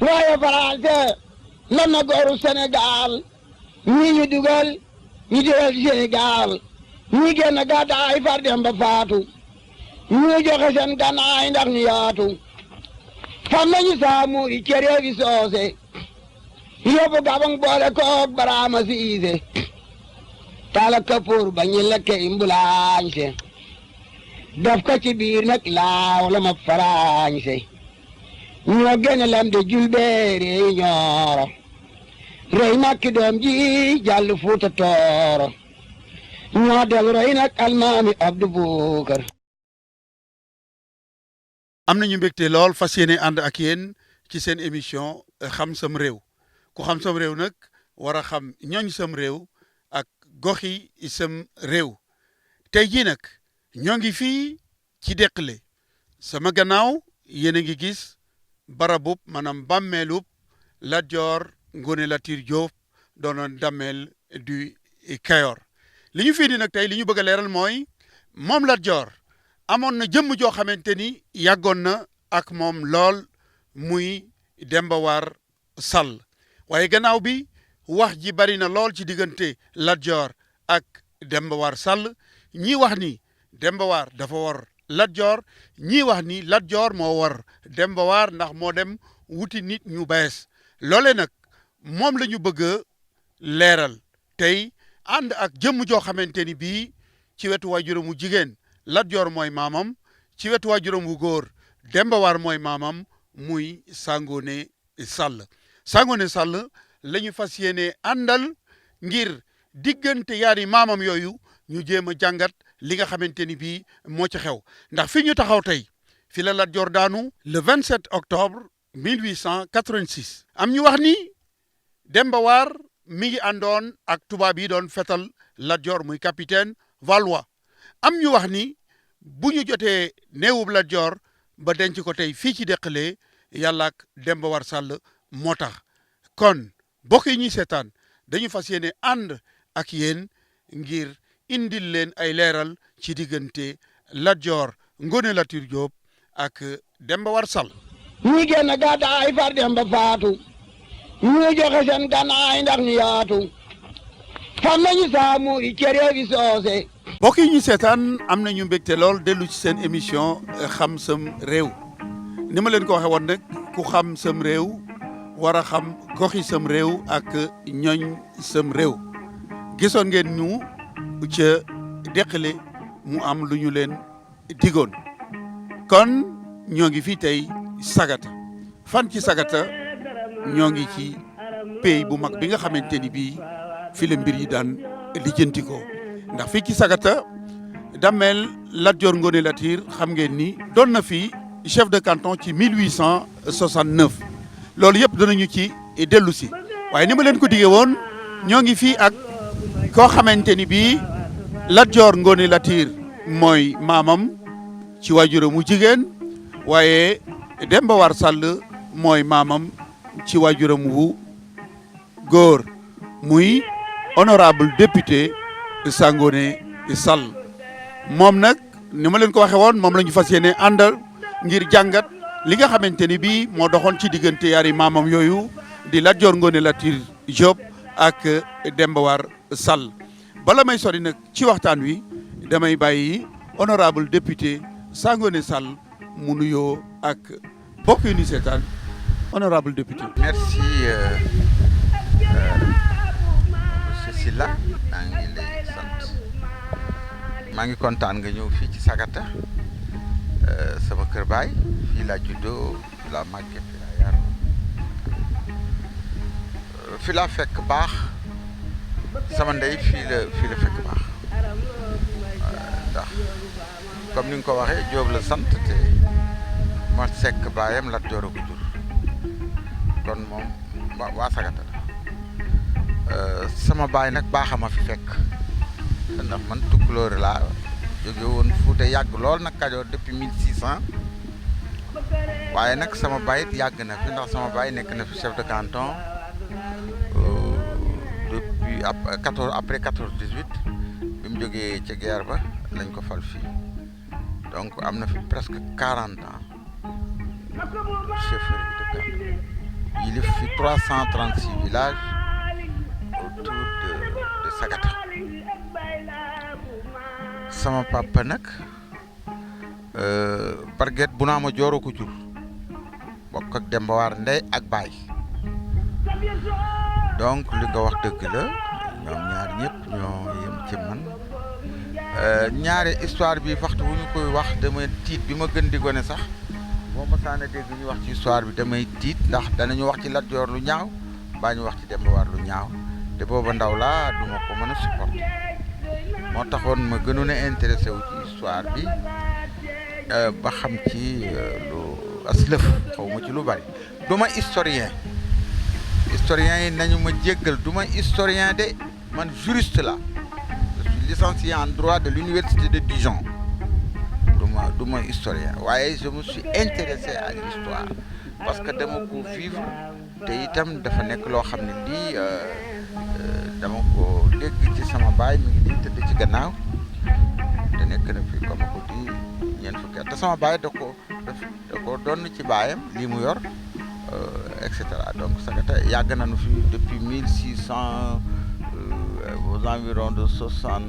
waaye Faranse lan na gooru Sénégal ñii ñu dugal Sénégal ñii génn gàddaay far dem ba faatu ñii joxe seen gànnaay ndax ñu yaatu fam nañu saamu i cere bi soose yóbbu Gabang boole koog Baraama Siise tala kapoor ba ñu lekke imbulaañse daf ko ci biir nag laaw la ma faraañse ñoo gën a lam de julbeere ñooro rey nag ki doom ji jàll Fuuta Tooro ñoo del rey nag almaami Abdu Bukar. am nañu mbégte lool fas yéene ànd ak yéen ci seen émission xam sam réew ku xam sam réew nag war a xam ñooñ sam réew ak goxi sam réew tey jii nag ñoo ngi fii ci Dexële sama gannaaw yéen a ngi gis barabub maanaam bàmmeelub Lat Joor Ngoone Latiir Jóob doonoon dammeel du Kayoor li ñu fii di nag tey li ñu bëgg a leeral mooy moom Lat Joor amoon na jëmm joo xamante ni yàggoon na ak moom lool muy Demba War Sall waaye gannaaw bi wax ji bari na lool ci diggante Lat Joor ak Demba War Sall ñii wax ni Demba War dafa war Lat Joor ñii wax ni Lat Joor moo war Demba War ndax moo dem wuti nit ñu bees loole nag moom la ñu bëgg a leeral tey ànd ak jëmm joo xamante ni bii ci wetu waajuram wu jigéen Lat Joor mooy maamam ci wetu waajuram wu góor Demba War mooy maamam muy Sangoné Sall Sangoné Sall la ñu fas yéene àndal ngir diggante yaari maamam yooyu ñu jéem a jàngat li nga xamante ni bii moo ci xew ndax fi ñu taxaw tey fi la Lat Joor daanu le 27 octobre 1886 am ñu wax ni Demba War mi ngi àndoon ak tubaab yi doon fetal Lat Joor muy capitaine Valois am ñu wax ni bu ñu jotee néewub Lat Joor ba denc ko tey fii ci Dexële yàlla ak Demba War Sall moo tax kon bokk yi ñuy seetaan dañu fas yéene ànd ak yéen ngir indil leen ay leeral ci diggante Lat Joor Ngoone Latiir Jóob ak Demba War Sall ñii génn gàddaay far dem ba faatu ñii joxe seen gànnaay ndax ñu yaatu fam nañu saamu i cere bi soose. mbokk yi ñu seetaan am nañu mbégte lool dellu ci seen émission xam sam réew ni ma leen ko waxee woon nag ku xam sam réew war a xam goxi sam réew ak ñoñ sam réew gisoon ngeen ñu ca Dexële mu am lu ñu leen digoon kon ñoo ngi fii tey Sagata fan ci Sagata ñoo ngi ci pays bu mag bi nga xamante ni bii fi la mbir yi daan lijjanti ko ndax fii ci Sagata dammeel Lat Joor Ngoone Latiir xam ngeen ni doon na fi chef de canton ci 1869 loolu yëpp danañu ci dellu si waaye ni ma leen ko diggee woon ñoo ngi fii ak koo xamante ni bii Lat Joor Ngoone Latiir mooy maamam ci waajuram mu jigéen waaye Demba War Sall mooy maamam ci waajuram wu góor muy honorable député Sangoné Sall moom nag ni ma leen ko waxee woon moom la ñu fas yéene àndal ngir jàngat li nga xamante ni bii moo doxoon ci diggante yaari maamam yooyu di Lat Joor Ngoone Latiir Jóob ak Demba War Sall bala may sori nag ci waxtaan wi damay bàyyi honorable député Sangoné Sall mu nuyoo ak bokk yi ni seetaan honorable député. Merci monsieur Sylla maa ngi lay sant maa ngi kontaan nga ñëw fii ci Sagata sama kër baay fii laa juddoo fii laa màggee fii laa yaroo fii laa fekk baax sama ndey fii la fekk baax ndax comme ni nga ko waxee Jóob la sant te ma sekk baayam Lat Joor a ko jur kon moom waa Sagata la sama baay nag baaxama fi fekk ndax man Tukulóor laa jóge woon Fuuta yàgg lool nag Kajoor depuis 1600 waaye nag sama baay it yàgg na fi ndax sama baay nekk na fi chef de canton depuis après 14-18 bi mu jógee ca guerre ba lañ ko fal fii donc am na fi presque 40 ans chefferie de canton yilif fi 336 villages autour de Sagata. sama papa nag Barguet Bounama Dior ko jur bokk ak Demba War ndey ak baay donc li nga wax dëgg la ñoom ñaar ñëpp ñoo yem ci man ñaari histoire bi waxtu bu ñu koy wax damay tiit bi ma gën di gone sax boo ma saana dégg ñu wax ci histoire bi damay tiit ndax danañu wax ci Lat Joor lu ñaaw baa ñu wax ci Demba War lu ñaaw te booba ndaw laa du ma ko mën a supporter moo taxoon ma gënoon a intéressé wu ci histoire bi ba xam ci lu aslëf xaw ma ci lu bari du ma historien yi nañu ma jéggal du ma historien de man juriste la je suis licencié en droit de l'université de Dijon du ma historien waaye je me suis intéressé à l'histoire parce que dama ko vivre te itam dafa nekk loo xam ne lii dama ko dégg ci sama baay mi ngi nii tëdd ci gannaaw te nekk na fi comme ko di ñeent fukki at te sama baay da ko doon ci baayam lii mu yor et cetera donc Sagata yàgg nañu fi depuis 1600 aux environs de 60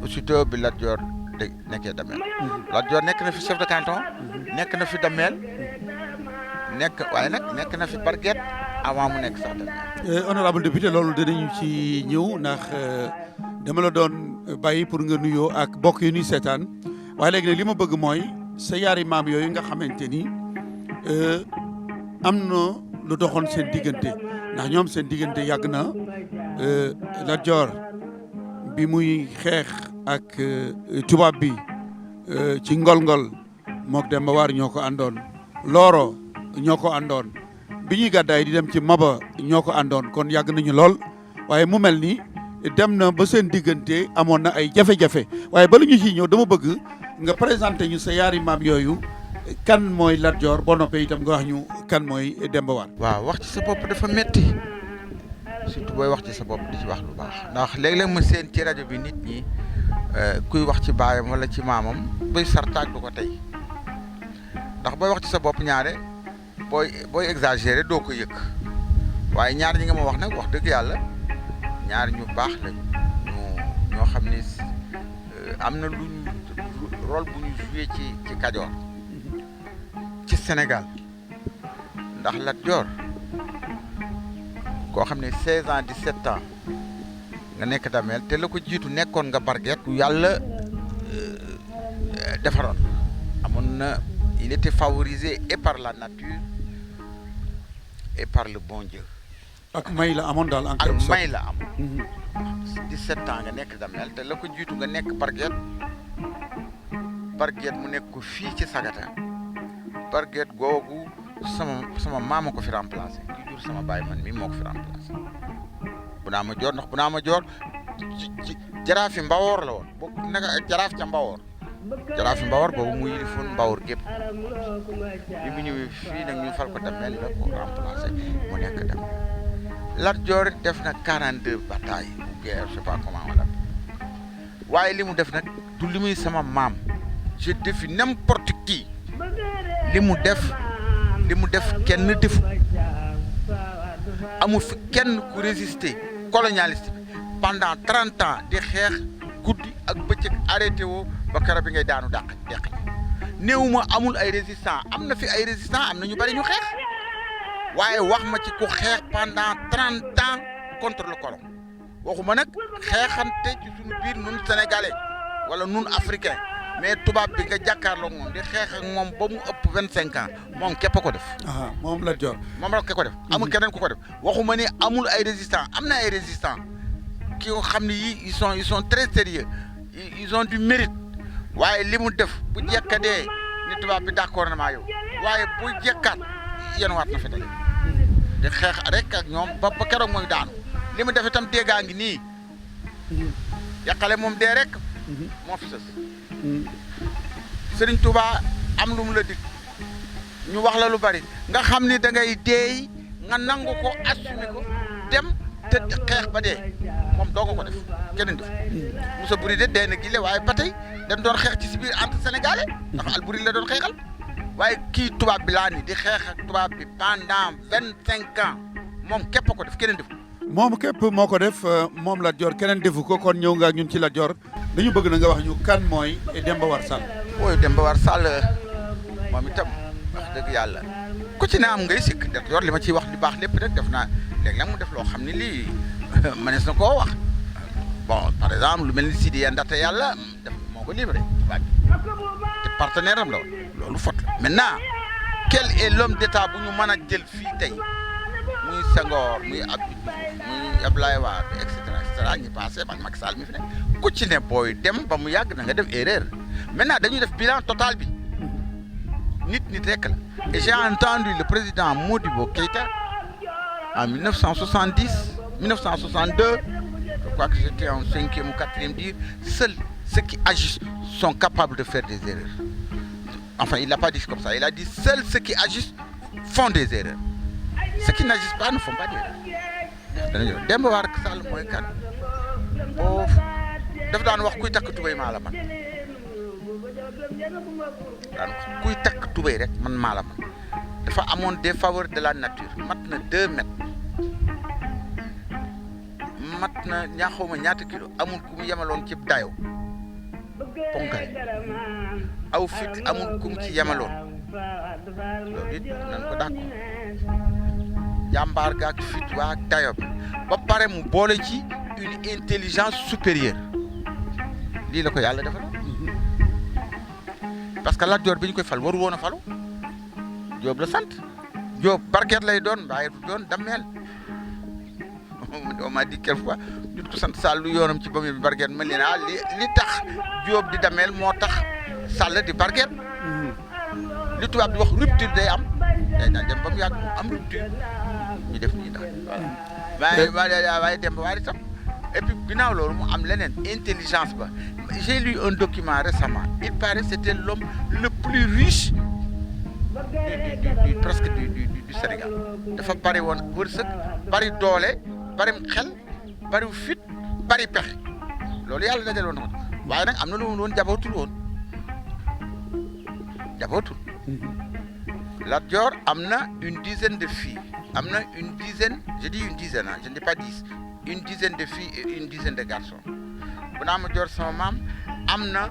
aussitôt bi Lat Joor nekkee Damel Lat Joor nekk na fi chef de canton nekk na fi Damel waaye nag nekk na fi Barguet avant mu nekk sax Damel. honorable député loolu dinañu ci ñëw ndax dama la doon bàyyi pour nga nuyoo ak bokk yu ñuy seetaan waaye léegi nag li ma bëgg mooy sa yaari maam yooyu nga xamante ni am na lu doxoon seen diggante ndax ñoom seen diggante yàgg na Lat Joor bi muy xeex ak tubaab bi ci ngol-ngol mook Demba War ñoo ko àndoon Looro ñoo ko àndoon bi ñuy gàddaay di dem ci Maba ñoo ko àndoon kon yàgg nañu lool waaye mu mel ni dem na ba seen diggante amoon na ay jafe-jafe waaye bala ñu ciy ñëw dama bëgg nga présenté ñu sa yaari maam yooyu kan mooy Lat Joor boo noppee itam nga wax ñu kan mooy Demba War. waaw wax ci sa bopp dafa metti surtout booy wax ci sa bopp di ci wax lu baax ndax léeg-léeg ma seen ci rajo bi nit ñi kuy wax ci baayam wala ci maamam bay sartaag du ko tey ndax booy wax ci sa bopp ñaare booy exagéré doo ko yëg waaye ñaar ñi nga ma wax nag wax dëgg yàlla ñaar ñu baax la ñoo xam ne am na lu ñu rôle bu ñu joué ci Kajoor ci Sénégal ndax Lat Joor koo xam ne 16 ans 17 ans nga nekk Damel te la ko jiitu nekkoon nga Barguet yàlla defaroon amoon na il était favorisé et par la nature et par le bon Dieu. ak may la amoon daal ak may la am 17 ans nga nekk Damel te la ko jiitu nga nekk Barguet mu nekk ko fii ci Sagata Barguet googu sama maama ko fi remplacé ki jur sama baay man mi moo ko fi remplacé Bounama Dior ndax Bounama Dior ci jaraafi Mbawoor la woon bokk naka ak jaraaf ca Mbawoor jaraafi Mbawoor boobu mu yilifoon Mbawoor gépp bi mu ñëwee fii nag ñu fal ko Damel la ko remplacé mu nekk Damel Lat Joor def na 42 batailles ou guerre je sais pas comment on l'appelle waaye li mu def nag du li muy sama maam je défie n'importe qui li mu def kenn defu amul fi kenn ku résister colonialiste bi pendant 30 ans di xeex guddi ak bëccëg arrêté woo ba kara bi ngay daanu dàq néewuma amul ay résistant am na fi ay résistant am na ñu bari ñu xeex waaye wax ma ci ku xeex pendant 30 ans contre le colon waxuma nag xeexante ci suñu biir nun sénégalais wala nun africain mais tubaab bi nga jàkkaarloog moom di xeex ak moom ba mu ëpp 25 ans moom képp a ko def. moom Lat Joor. moom rek ko def. amul keneen ku ko def waxuma ni amul ay résistants am na ay résistants ki nga xam ne yii ils sont très sérieux ils ont du mérite waaye li mu def bu jekkadee ni tubaab bi d'accord na maa yow waaye bu jekkaat yéen waat na fi tey di xeex rek ak ñoom ba keroog mooy daanu li mu def itam déggaa ngi nii yàqale moom dee rek moo fi sës. Sëriñ Touba am lu mu la dig ñu wax la lu bari nga xam ni da ngay deey nga nangu ko assumé ko dem te xeex ba dee moom doo ko def keneen def Moussa Boury de dee na gile waaye ba tey dañ doon xeex ci si biir entre sénégalais ndax Alboury la doon xeexal waaye kii tubaab bi laa ni di xeex ak tubaab bi pendant 25 ans moom képp ko def keneen def ko. moom képp moo ko def moom Lat Dior keneen defu ko kon ñëw nga ak ñun ci Lat Dior dañu bëgg na nga wax ñu kan mooy Demba War Sall. ooy Demba War Sall moom itam wax dëgg yàlla ku ci ne am ngay sikk Lat Dior li ma ciy wax li baax lépp rek def naa léeg-léeg mu def loo xam ne lii mënees na koo wax bon par exemple lu mel ni Sidi Ndaxte yàlla def moo ko livré te partenaire am la woon loolu faute la maintenant quel est l'homme d'état bu ñu mën a jël fii tey muy Senghor muy Abdou Diouf muy Abdoulaye Wade et cetera ñi passé ak Macky Sall mi fi nekk ku ci ne booy dem ba mu yàgg na nga def erreur maintenant dañuy def bilan total bi nit rek la et j'ai entendu le président Modibo Keïta en 1962 je crois que j'étais en 5e ou 4e dire seuls ceux qui agissent sont capables de faire des erreurs. Enfin, il n'a pas dit comme ça. Il a dit seuls ceux qui agissent font des erreurs. Ceux qui n'agissent pas ne font pas d'erreurs. Demba War Sall mooy kan boo daf daan wax kuy takk tubéy maa la man daan wax kuy takk tubéy rek man maa la man dafa amoon des faveurs de la nature mat na 2 mètres mat na ñaaxawma ñaata kilo amul ku mu yemaloon ci dayo ponkal aw fit amul ku mu ci yemaloon loolu it nan ko dàq jàmbaar ga ak fit waa ak dayo ba pare mu boole ci une intelligence supérieure lii la ko yàlla defal parce que Lat Dior bi ñu koy fal waru woon a falu Diop la sant Diop barket lay doon waaye du doon dammeel on m'a dit quelquefois nit ku sant Sall lu yoonam ci ba muy barket ma leen li tax Diop di dammeel moo tax Sall di barket li tubaab di wax rupture day am day daan dem ba mu yàgg mu am rupture ñu def nii ndax waaye dem ba waaye itam et puis ginnaaw loolu mu am leneen intelligence ba j'ai lu un document récemment il paraît c'était l'homme le plus riche du presque du Sénégal dafa bari woon wërsëg bari doole bari xel bari fit bari pexe loolu yàlla dajale woon na ko waaye nag am na lu mu woon jabootul woon jabootul Lat Dior am na une dizaine de filles am na une dizaine je dis une dizaine je ne dis pas 10 une dizaine de filles et une dizaine de garçons bu naa ma Dior sama maam am na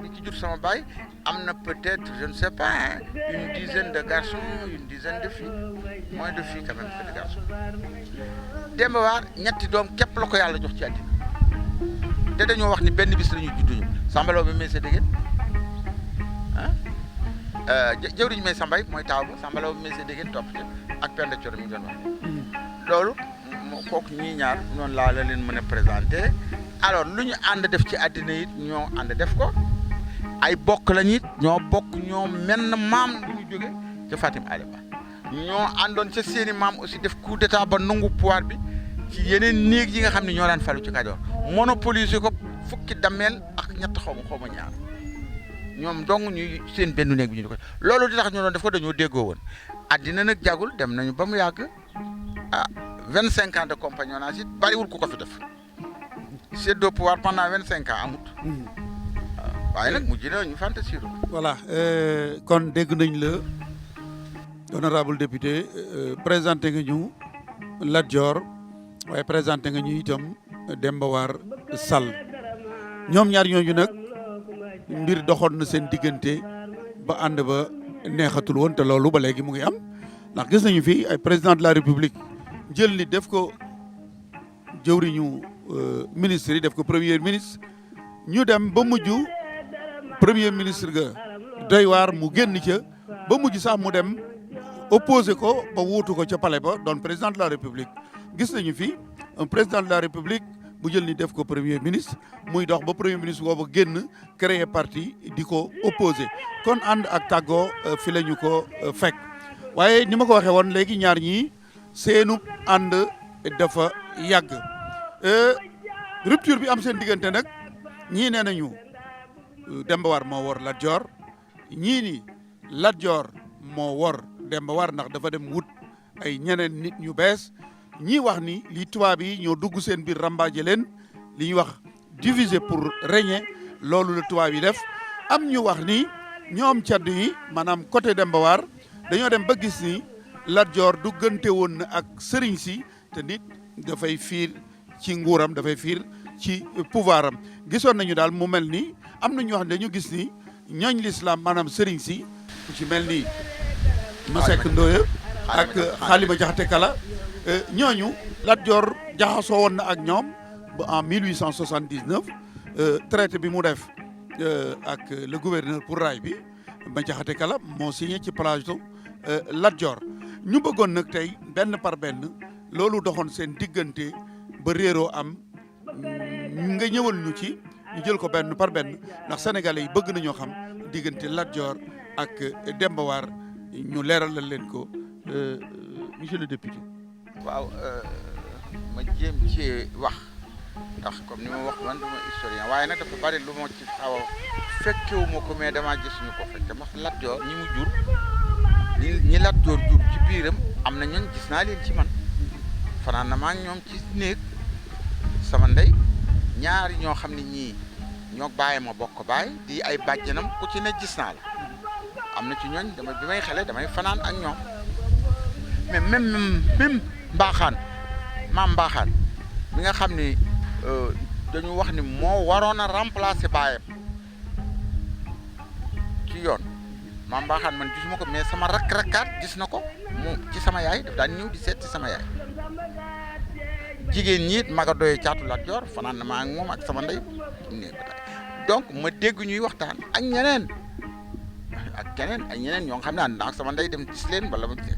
li ci jur sama baay am na peut-être je ne sais pas une dizaine de garçons une dizaine de filles moins de filles quand même que de garçons Demba War ñetti doom képp la ko yàlla jox ci àddina te dañoo wax ni benn bis la ñuy judduñu Sambalaw bi may sa dégg jëwriñ may Sambay mooy taaw ba Sambalaw bi may sa dégg topp ci ak Penda Thioro mi doon wax loolu kooku ñii ñaar noonu laa la leen mën a présenter alors lu ñu ànd def ci àddina it ñoo ànd def ko ay bokk lañu it ñoo bokk ñoo menn maam lu ñu jóge ca Fatim Ali Ba ñoo àndoon ca seeni maam aussi def coup d'état ba nangu pouvoir bi ci yeneen néeg yi nga xam ne ñoo daan falu ci Kajoor monopoliser ko fukki dammeel ak ñett xaw ma ñaar ñoom dong ñuy seen benn néeg bi ñu di ko loolu di tax ñu doon def ko dañoo déggoo woon àddina nag jagul dem nañu ba mu yàgg 25 ans de compagnonnage it bariwul ku ko fi def séddoo pouvoir pendant 25 ans amut waaye nag mujj na ñu fantasir. voilà kon dégg nañ la honorable député présenté nga ñu Lat Dior waaye présenté nga ñu itam Demba War Sall ñoom ñaar ñooñu nag mbir doxoon na seen diggante ba ànd ba neexatul woon te loolu ba léegi mu ngi am ndax gis nañu fi ay président de la république jël ni def ko jëwriñu ministre yi def ko premier ministre ñu dem ba mujj premier ministre ga doy waar mu génn ca ba mujj sax mu dem opposé ko ba wuutu ko ca palais ba doon président de la république gis nañu fi un président de la république bu jël ni def ko premier ministre muy dox ba premier ministre boobu génn créer parti di ko opposé kon ànd ak tàggoo fi la ñu ko fekk waaye ni ma ko waxee woon léegi ñaar ñii seenu ànd dafa yàgg rupture bi am seen diggante nag ñii nee nañu Demba War moo wor Lat Dior ñii ni Lat Dior moo wor Demba War ndax dafa dem wut ay ñeneen nit ñu bees ñii wax ni li tubaab yi ñoo dugg seen biir rambaaje leen li ñuy wax diviser pour régner loolu la tubaab yi def am ñu wax ni ñoom caddu yi maanaam côté Demba War dañoo dem ba gis ni Lat Joor duggante woon na ak sëriñ si te nit dafay fiir ci nguuram dafay fiir ci pouvoir am gisoon nañu daal mu mel ni am na ñoo xam ne dañu gis ni ñooñ l'islam maanaam sëriñ si ku ci mel ni Masek Ndoye ak Xaalima Jaxate Kala ñooñu Lat Joor jaxasoo woon na ak ñoom ba en 1879 traité bi mu def ak le gouverneur pour raay bi Ma Jaxate Kala moo signé ci plateau Lat Joor ñu bëggoon nag tey benn par benn loolu doxoon seen diggante ba réeroo am nga ñëwal ñu ci ñu jël ko benn par benn ndax sénégalais yi bëgg nañoo xam diggante Lat Joor ak Demba War ñu leeralal leen ko monsieur le député. waaw ma jéem ci wax ndax comme ni ma wax man duma historien waaye nag dafa bari lu ma ci xaw a fekkewu ma ko mais damaa gis ñu ko fekke ndax Lat Joor ñi mu jur ñi Lat Joor jur ci biiram am na ñooñ gis naa leen ci man fanaan na maa ngi ñoom ci néeg sama ndey ñaari ñoo xam ne ñii ñoo bàyyi ma bokk baay di ay bàjjanam ku ci ne gis naa la am na ci ñooñ dama bi may xale damay fanaan ak ñoom mais même mbaaxaan maam mbaaxaan mi nga xam ni dañu wax ni moo waroon a remplacer baayam ci yoon maam mbaaxaan man gisuma ko mais sama rakkaat gis na ko mu ci sama yaay daf daan ñëw di seet ci sama yaay jigéen ñi it maga doye caatu Lat Joor fanaan na maa ak moom ak sama ndey donc ma dégg ñuy waxtaan ak ñeneen ak keneen ak ñeneen ñoo xam ne ànd naa ak sama ndey dem gis leen wala ma gis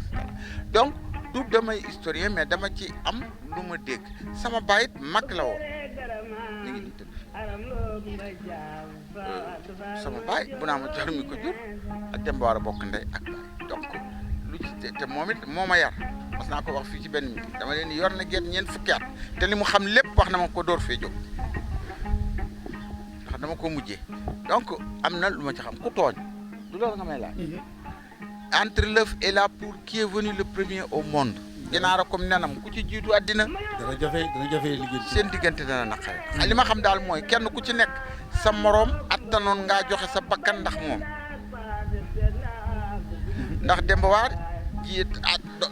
donc du damay historien mais dama ci am lu ma dégg sama baay it mag la woon ñu ngi tëdd sama baay bu naa ma jox mi ko jur ak Demba War a bokk ndey ak baay donc lu ci te moom it moo ma yar mas naa ko wax fii ci benn mi dama leen yor na géet ñeent fukki at te li mu xam lépp wax na ma ko door fee jóg ndax dama ko mujjee donc am na lu ma ci xam ku tooñ du loolu nga may laaj entre l'œuf et la poule qui est venu le premier au monde ginaara comme nenam ku ci jiitu àddina dana jafe liggéey seen diggante dana naqare li ma xam daal mooy kenn ku ci nekk sa moroom attanoon ngaa joxe sa bakkan ndax moom ndax Demba War ji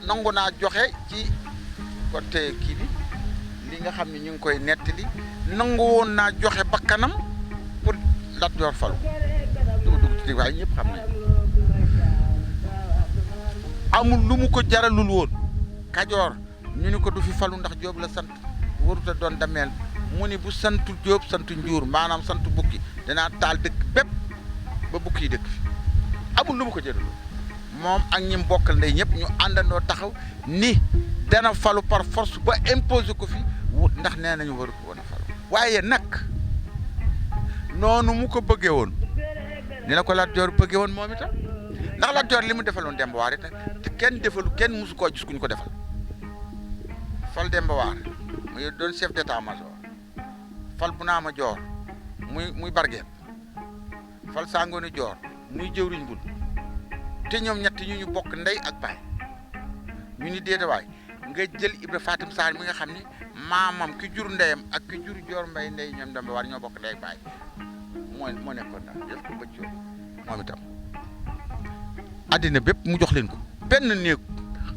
nangu naa joxe ci côté kii bi li nga xam ne ñu ngi koy nettali nangu woon naa joxe bakkanam pour Lat Joor falu dugg ci waaye ñëpp xam nañ amul lu mu ko jaralul woon Kajoor ñu ni ko du fi falu ndax Jóob la sant waruta doon dameel mu ni bu santu Jóob santu Njuur maanaam santu bukki danaa taal dëkk bépp ba bukki yi dëkk fi amul lu mu ko jaralul moom ak ñim bokkal ndey ñëpp ñu àndandoo taxaw ni dana falu par force ba imposer ko fi ndax nee nañu waru ko woon a falu waaye nag noonu mu ko bëggee woon ni la ko Lat Joor bëggee woon moom itam ndax Lat Joor li mu defaloon Demba War it te kenn musu koo gis ku ñu ko defal fal Demba War muy doon chef d'état-major fal Bunaama Joor muy bargeet fal Sangoone Joor muy jëwriñ bul te ñoom ñett ñu bokk ndey ak baay ñu ni déetawaay nga jël Ibra Fatim Sarr mi nga xam ni maamam ki jur ndeyam ak ki jur Joor Mbay ndey ñoom Demba War ñoo bokk ndey ak baay moo nekkoon daal def ko bëccoo moom itam addina bépp mu jox leen ko benn néeg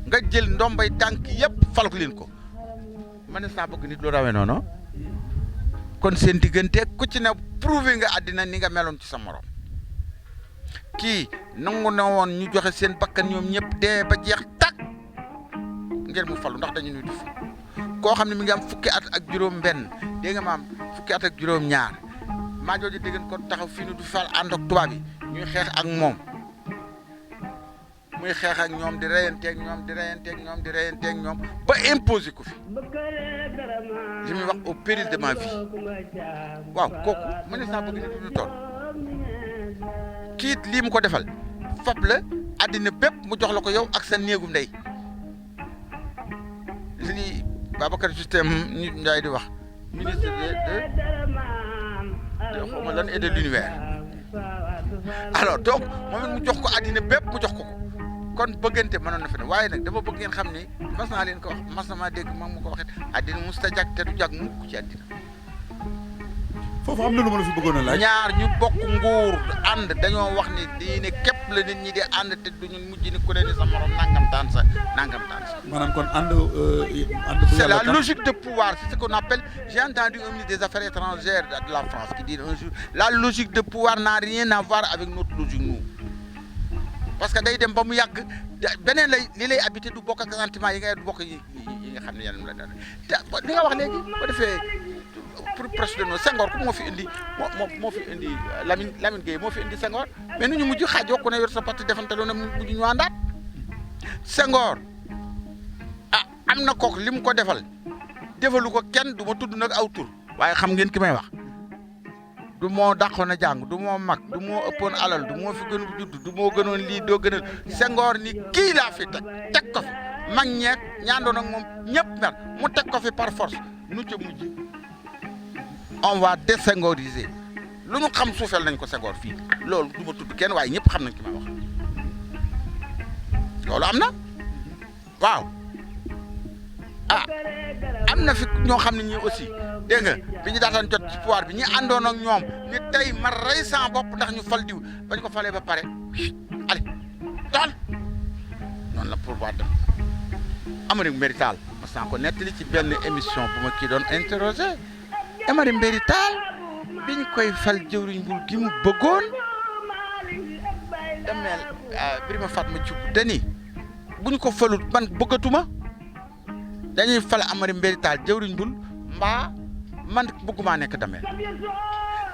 nga jël ndombay tànk yëpp falak leen ko man saa bëgg nit lu rawee noonu kon seen diggante ku ci ne prouvé nga addina ni nga meloon ci sa morom kii nangu na woon ñu joxe seen bakkan ñoom ñëpp dee ba jeex tàkk ngir mu falu ndax dañu nuy def koo xam ne mi ngi am fukki at ak juróom benn dégg nga maam fukki at ak juróom ñaar maa jooju dégg ko taxaw fii ni du fal ànd ak tubaab yi ñuy xeex ak moom muy xeex ak ñoom di reyanteeg ñoom ba imposer ko fi li muy wax au péril de ma vie waaw kooku mën na saa bëgg ni du ñu toll kiit lii mu ko defal fab la àddina bépp mu jox la ko yow ak sa néegu ndey li Babacar Système nit Ndiaye di wax ministre de xawma lan et de l'univers alors donc moom it mu jox ko àddina bépp mu jox ko kon bëggante mënoon na fi ne waaye nag dama bëgg ngeen xam ni mas naa leen ko wax mas na maa dégg moom mu ko waxee àddina musta jag te du jag mukk ci àddina foofu am na lu ma la fi bëggoon a laaj. ñaar ñu bokk nguur ànd dañoo wax ni diine képp la nit ñi di ànd te duñu mujj ni ku ne ni sa morom nangam taan sa. maanaam kon ànd c'est la logique de pouvoir, c'est ce qu'on appelle, j'ai entendu un ministre des Affaires étrangères de la France qui dit un jour, la logique de pouvoir n'a rien à voir avec notre logique nous. Parce que day dem ba mu yàgg beneen li lay habité du bokk ak sentiment yi ngay du bokk yi nga xam ne yàlla la dara te li nga wax léegi boo defee pour proche de nous Senghor ku moo fi indi moo fi indi Lamine Gueye moo fi indi Senghor mais nu ñu mujj xaajoo ku ne yor sa parti defante loolu mujj ñu àndaat Senghor am na kooku li mu ko defalu ko kenn du ma tudd nag aw tur waaye xam ngeen ki may wax du moo dàqoon a jàng du moo mag du moo ëppoon alal du moo fi gën judd du moo gënoon lii doo gënal Senghor ni kii laa fi teg ko fi mag ñeeg ñaandoon ak moom ñëpp mer mu teg ko fi par force nu ca mujj on va désengoriser lu ñu xam suufeel nañ ko Senghor fii loolu du ma tudd kenn waaye ñëpp xam nañ ki may wax loolu am na waaw am na fi ñoo xam ne ñii aussi dégg nga bi ñu daataan jot ci pouvoir bi ñi àndoon ak ñoom ni tey ma rey sans bopp ndax ñu fal diw bañ ko falee ba pare allez doxal noonu la pouvoir dem Amary Mbéri Tall mas naa ko nettali ci benn émission bu ma kii doon interrogé Amary Mbéri Tall biñ koy fal jëwriñ bul gi mu bëggoon demeel Birima Fatma Thioub dani buñ ko falut man bëggatuma dañuy fal Amary Mbéri Tall jëwriñ bul mbaa man bëgguma nekk dameel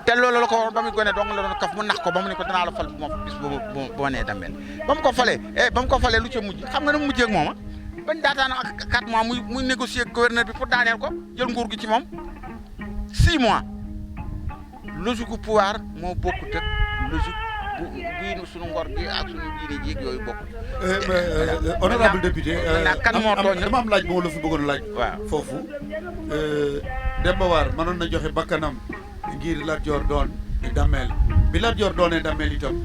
te loolu la ko waroon ba muy gone dong la doon kaf mu nax ko ba mu ne ko danaa la fal bu ma bis boobu bu ma nee dameel ba mu ko falee lu ca mujj xam nga ne mu mujjee ak moom bañ daataan ak 4 mois muy négocier ak gouverneur bi pour daaneel ko jël nguur gi ci moom 6 mois logique gu pouvoir moo bokkut ak logique bu suñu ngor gi ak suñu diine ji yooyu bokkut. honorable député kan moo tooñ dama am laaj moo la fi bëggoon laaj. waaw foofu Demba War mënoon na joxe bakkanam ngir Lat Dior doon dameel bi Lat Dior doonee dameel itam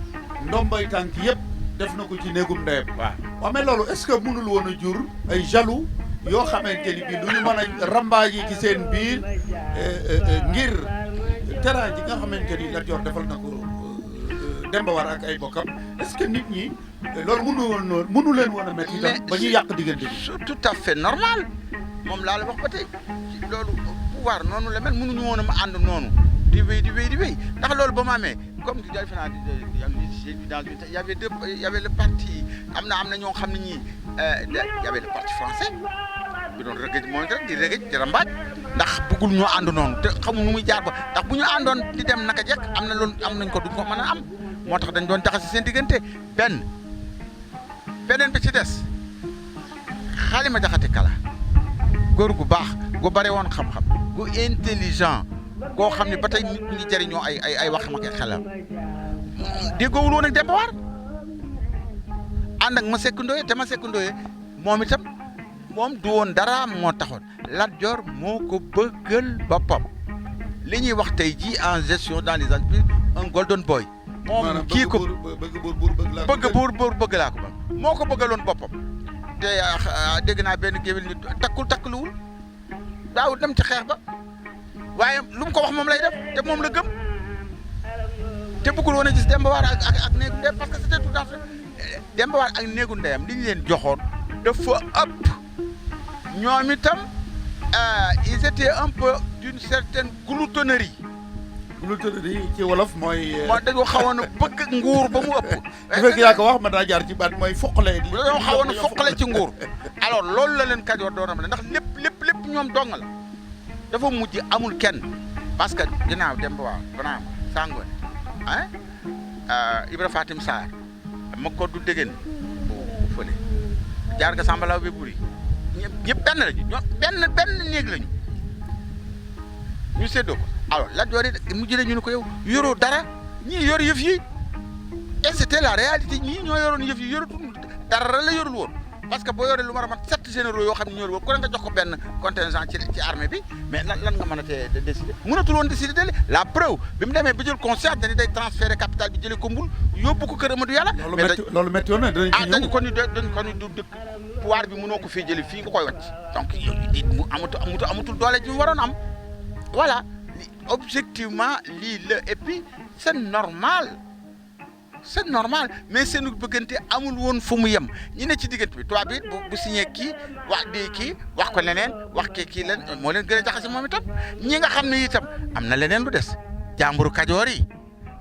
ndombay tànk yëpp def na ko ci néegum ndeyam. waaw mais loolu est-ce que mënul woon a jur ay jaloux yoo xamante ni bii du ñu mën a rambaaji ci seen biir ngir teraanga ji nga xamante ni Lat Dior defal na ko Demba War ak ay bokkam est-ce que nit ñi loolu mënu leen woon a métti itam ba ñuy yàq diggante bi. tout à fait normal moom laa la wax ba tey loolu pouvoir noonu la mel mënuñu woon a ma ànd noonu di wéy ndax loolu ba mu amee comme di defe naa y avait le parti am na ñoo xam ne ñii y avait le parti français bi doon rëgëj moom rek di rëgëj di rambaaj ndax bëggul ñoo ànd noonu te xamul nu muy jaar ba ndax bu ñu àndoon di dem naka jekk am nañ ko duñ ko mën a am moo tax dañ doon jaxase seen diggante beneen bi ci des Halima Diakhaté Kala góor gu baax gu bare woon xam-xam gu intelligent goo xam ne ba tey nit ñi jëriñoo ay waxam ak xelam déggoowul woon ak Demba War ànd ak Masseck Ndoye te Masseck Ndoye moom itam moom du woon dara moo taxoon Lat Dior moo ko bëggal boppam li ñuy wax tey jii en gestion dans les entreprises un golden boy. moom kii ko bëgg buur bëgg laa ko ba moo ko bëggaloon boppam te dégg naa benn géwél ni takkuwul daawul dem ci xeex ba waaye lu mu ko wax moom lay def te moom la gëm te bëggul woon a gis Demba War ak néegu ndeyam parce que c'était tout à fait Demba War ak néegu ndeyam li ñu leen joxoon dafa ëpp ñoom itam ils étaient un peu d'une certaine gloutonnerie. gloutonnerie ci wolof mooy. dañoo xawoon a bëgg nguur ba mu ëpp. bu fekkee yaa ko wax ma daa jaar ci baat mooy foqale. dañoo xawoon a foqale ci nguur. alors loolu la leen Kajoor doon am ndax lépp ñoom dong la dafa mujj amul kenn parce que ginnaaw Demba War Brahma Sangoné Ibra Fatim Sarr ma ko du dégg bu fële jaar nga Samba Law bi buri ñëpp benn lañu ñoom benn néeg lañu ñu séddoo ko alors Lat Dior it mujj ñu ne ko yow yoroo dara ñii yor yëf yi et c'était la réalité ñii ñoo yoroon yëf yi yoratul dara la yorul woon parce que boo yoree lu war a mat 7 généraux yoo xam ne ñoo woon ku ne nga jox ko benn contingent ci armée bi mais lan nga mën a tee décider mënatul woon décider de la preuve bi mu demee ba jël conscience dañu day transférer capital bi jëlee ko Mbul yóbbu ko kër Amadou Yàlla. loolu métti woon na danañ ci ñëw dañu ko ni du dëkk pouvoir bi mënoo ko fee jëlee fii nga koy wàcc donc mu amatul doole ji mu waroon am voilà objectivement lii la et puis c'est normal mais seenu bëggante amul woon fu mu yem ñi ne ci diggante bi tubaab bi bu signé kii wax di kii wax ko leneen wax kii leen moo leen gën a jaxase moom itam ñi nga xam ne itam am na leneen lu des jàmburu kajoor yi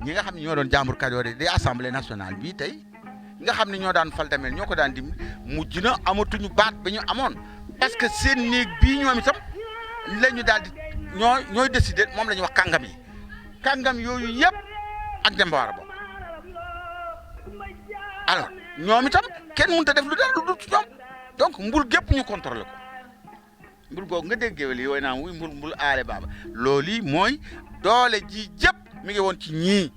ñi nga xam ne ñoo doon jàmburu kajoor yi di assemblée nationale bii tey nga xam ne ñoo daan fal damel ñoo ko daan dim mujj na amatuñu baat ba ñu amoon parce que seen néeg bii ñoom itam la ñu daal di ñooy décider moom la ñuy wax kàngam yooyu yëpp ak Demba War a bokk alors ñoom itam kenn mënut a def lu dara lu dul ci ñoom donc mbul gépp ñu contrôler ko mbul googu nga déggee li yooyu naan wuy mbul aale baaba loolu mooy doole ji jëpp mi ngi woon ci ñii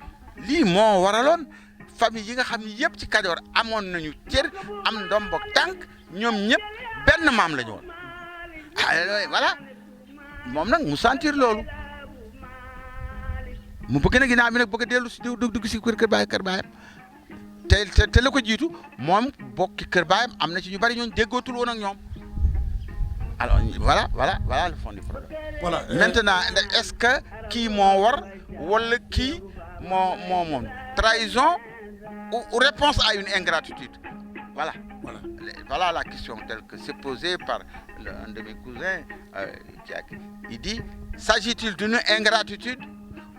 lii moo waraloon famille yi nga xam ni yëpp ci Kajoor amoon nañu cër am ndombo tànk ñoom ñëpp benn maam la ñu woon voilà moom nag mu sentir loolu mu bëgg na ginnaaw bi nag bëgg a dellu si dugg si kër baayam te la ko jiitu moom bokki kër baayam am na ci ñu bari ñooñu déggootul woon ak ñoom alors voilà le fond du problème. Voilà maintenant est-ce que kii moo war wala kii moom trahison ou réponse à une ingratitude voilà la question telle que c'est posée par un de mes cousins il dit s'agit-il d'une ingratitude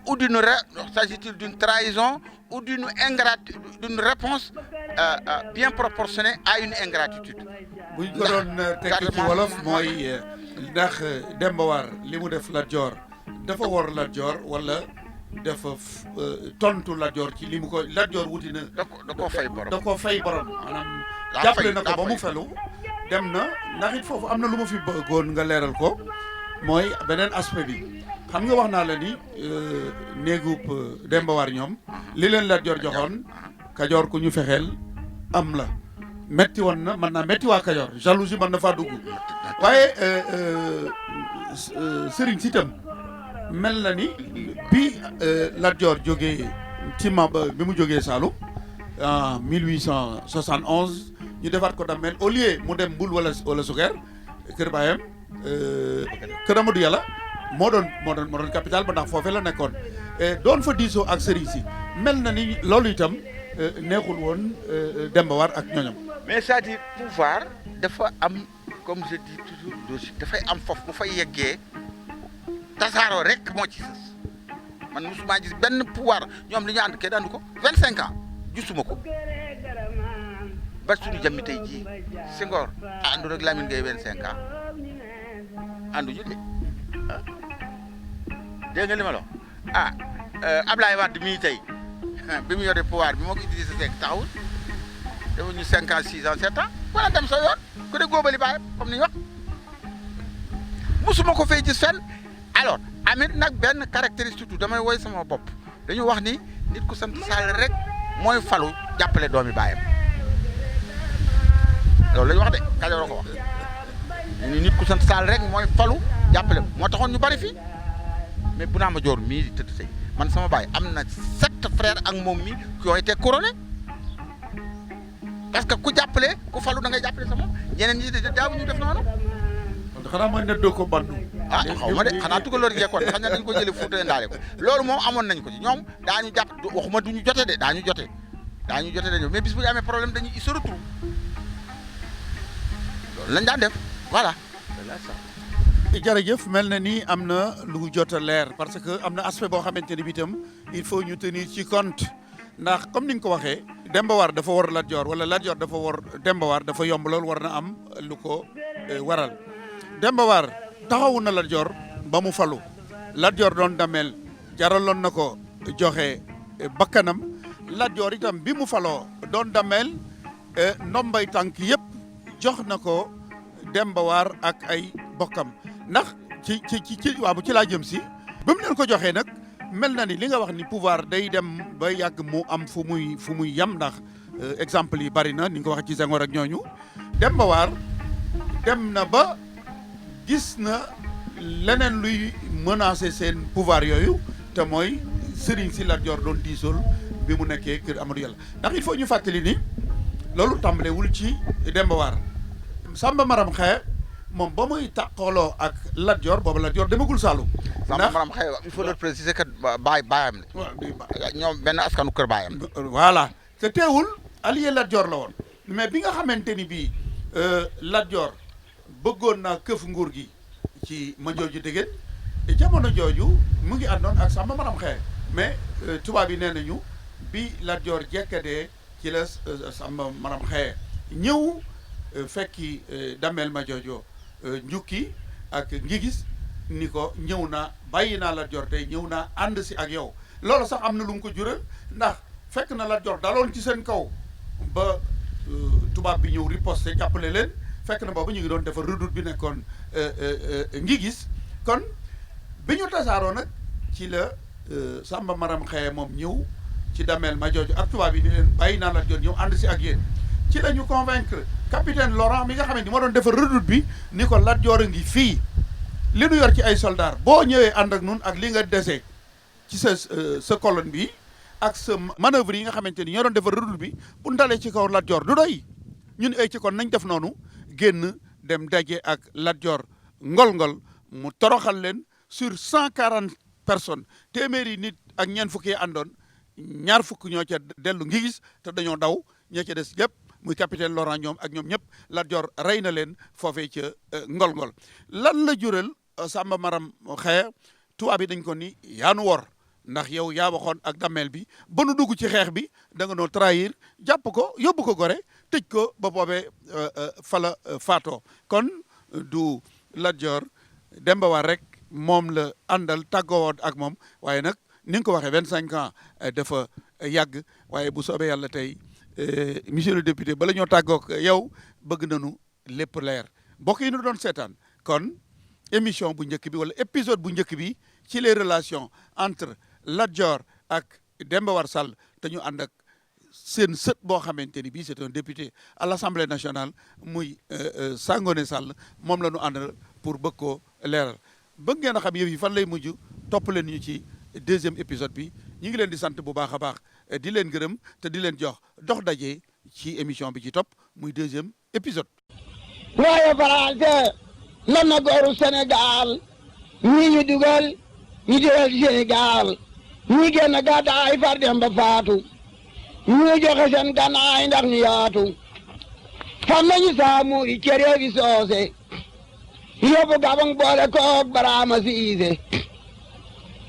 ou s'agit-il d'une trahison ou d'une réponse bien proportionnée à une ingratitude. buñ ko doon tekki ci wolof mooy ndax Demba War li mu def Lat Joor dafa war Lat Joor wala dafa tontu Lat Joor ci li mu ko Lat Joor wuti na. da koo fay borom maanaam jàppale na ko ba mu felu dem na ndax it foofu am na lu ma fi bëggoon nga leeral ko mooy beneen aspect bi. xam nga wax naa la ni néegub Demba War ñoom li leen Lat Joor joxoon Kajoor ku ñu fexeel am la metti woon na mën naa metti waa Kajoor jalousie mën na faa dugg waaye sëriñ si itam mel na ni bi Lat Joor jógee ci Maba bi mu jógee Saalum en 1871 ñu defaat ko Damel au lieu mu dem Mbul wala Sugeer kër baayam kër Amadou Yàlla moo doon capital ba ndax foofee la nekkoon doon fa diisoo ak sëriñ si mel na ni loolu itam neexul woon Demba War ak ñoñam. mais c'est-à-dire pouvoir dafa am comme je dis toujours dafay am foofu bu fay yeggee tasaaroo rek moo ci sës man musuma gis benn pouvoir ñoom li ñu ànd kenn àndu ko 25 ans gisuma ko ba suñu jàmmi tey jii Senghor àndu rek Lamine Gueye 25 ans ànduñu de dégg nga li ma la wax Ablaye Wade mii tey bi mu yore pouvoir bi moo ko Idrissa Seck taxawul dafa ñu 5 ans 6 ans 7 ans wala dem sa yoon ku ne góobali baayam comme ni ñu wax musuma ko fay gis fenn alors amit nag benn caractéristique damay woy sama bopp dañu wax ni nit ku sant Sall rek mooy falu jàppale doomi baayam loolu la ñu wax de Kajoor ko wax nit ku sant Sall rek mooy falu jàppale moo taxoon ñu bari fii mais bu naa ma joor mii di tëdd tey man sama baay am na 7 frères ak moom mi qui ont été couronnés parce que ku jàppale ku falu da ngay jàppale sa moom ñeneen ñi daaw ñu def noonu. kon xanaa mooy neddoo ko bandu. xaw ma de xanaa tugalóor yi kon xam na dañ ko jëlee Fuuta ndaale ko loolu moom amoon nañ ko ci ñoom daañu jàpp waxuma duñu jote de daañu jote dañu mais bis bu ñu amee problème dañuy se retrouve loolu lañ daan def voilà. jërëjëf mel na ni am na lu jot a leer parce que am na aspect boo xamante ni bi itam il faut ñu tenir ci compte ndax comme ni nga ko waxee Demba War dafa war Lat Joor wala Lat Joor dafa war Demba War dafa yomb lool war na am lu ko waral Demba War taxawu na Lat Joor ba mu falu Lat Joor doon dameel jaraloon na ko joxe bakkanam Lat Joor itam bi mu faloo doon dameel ndombay tànk yëpp jox na ko Demba War ak ay bokkam ndax ci waaw ci laa jëm si ba mu leen ko joxee nag mel na ni li nga wax ni pouvoir day dem ba yàgg mu am fu muy yam ndax exemple yi bari na ni nga ko waxee ci Senghor ak ñooñu Demba War dem na ba gis na leneen luy menacer seen pouvoir yooyu te mooy Serigne si Lat Joor doon diisool bi mu nekkee kër Amadou Yàlla ndax il faut ñu fàttali ni loolu tàmbalewul ci Demba War Samba Maram Xaye moom ba muy tàqaloo ak Lat Joor boobu Lat Joor demagul Saalum. ndax maanaam xëy il faut le préciser que baayam la. ñoom benn askanu kër baayam. voilà te teewul allié Lat Joor la woon mais bi nga xamante ni bii Lat Joor bëggoon naa këf nguur gi ci Majooju Dégéen jamono jooju mu ngi àndoon ak Samba Maram Xeye mais tubaab yi nee nañu bi Lat Joor jekkadee ci la Samba Maram Xeye ñëw fekki Damel Majoojo njukki ak ngigis ni ko ñëw naa bàyyi naa Lat Joor tey ñëw naa ànd si ak yow loolu sax am na lu mu ko jural ndax fekk na Lat Joor daloon ci seen kaw ba tubaab bi ñëw riposte jàppale leen fekk na boobu ñu ngi doon defar redoute bi nekkoon ngigis kon bi ñu tasaaroo nag ci la Samba Maram Xeye moom ñëw ci Damel Majoojo ak tubaab yi ni leen bàyyi naa Lat Joor ñëw ànd si ak yéen ci la ñu convaincre capitaine Laurent mi nga xam ne moo doon defar redoute bi ni ko Lat Joor a ngi fii li nu yor ci ay soldats boo ñëwee ànd ak nun ak li nga dese ci sa colonne bi ak sa manœuvre yi nga xamante ni ñoo doon defar redoute bi bu ndalee ci kaw Lat Joor du doy ñun ay ci kon nañ def noonu génn dem daje ak Lat Joor ngol-ngol mu toroxal leen sur 140 personnes téeméeri nit ak ñeent fukki yi àndoon ñaar fukk ñoo ca dellu ngi gis te dañoo daw ñoo ca des yëpp muy capitaine Laurent ñoom ak ñoom ñëpp Lat Joor rey na leen foofee ca ngol-ngol lan la jural Samba Maram Xeye tubaab bi dañ ko ni yaanu wor ndax yow yaa waxoon ak Damel bi ba nu dugg ci xeex bi da nga noo trahir jàpp ko yóbbu ko Gorée tëj ko ba boobee fala faatoo kon du Lat Joor Demba War rek moom la àndal tàggoowoon ak moom waaye nag ni nga ko waxee 25 ans dafa yàgg waaye bu soobee yàlla tey monsieur le député bala ñoo tàggoog yow bëgg nañu lépp leer mbokk yi ñu doon seetaan kon émission bu njëkk bi wala épisode bu njëkk bi ci les relations entre Lat Joor ak Demba War Sall te ñu ànd ak seen sët boo xamante ni bii c'est un député à l'Assemblée nationale muy Sangoné Sall moom la ñu àndal pour bëgg koo leeral bëgg ngeen a xam yëf yi fan lay mujj topp leen ñu ci deuxième épisode bi ñu ngi leen di sant bu baax a baax di leen gërëm te di leen jox dox daje ci émission bi ci topp muy deuxième épisode. waaye Faranse lan na gooru Sénégal ñii ñu dugal ñu dugal Sénégal ñii génn gàddaay far dem ba faatu ñu joxe seen gànnaay ndax ñu yaatu fam nañu saamu i cere bi soose yóbbu Gabang boole koog Baraama Siise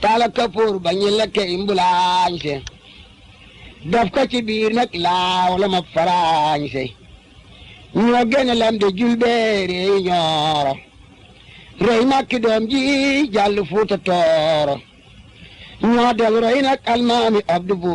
tala kapoor ba ñu lekke imbulaañse daf ko ci biir nag laaw la ma faraañse ñoo gën a lam de julbeere ñooro rey nag ki doom ji jàll Fuuta Tooro ñoo del rey nag almaami Abdu Bu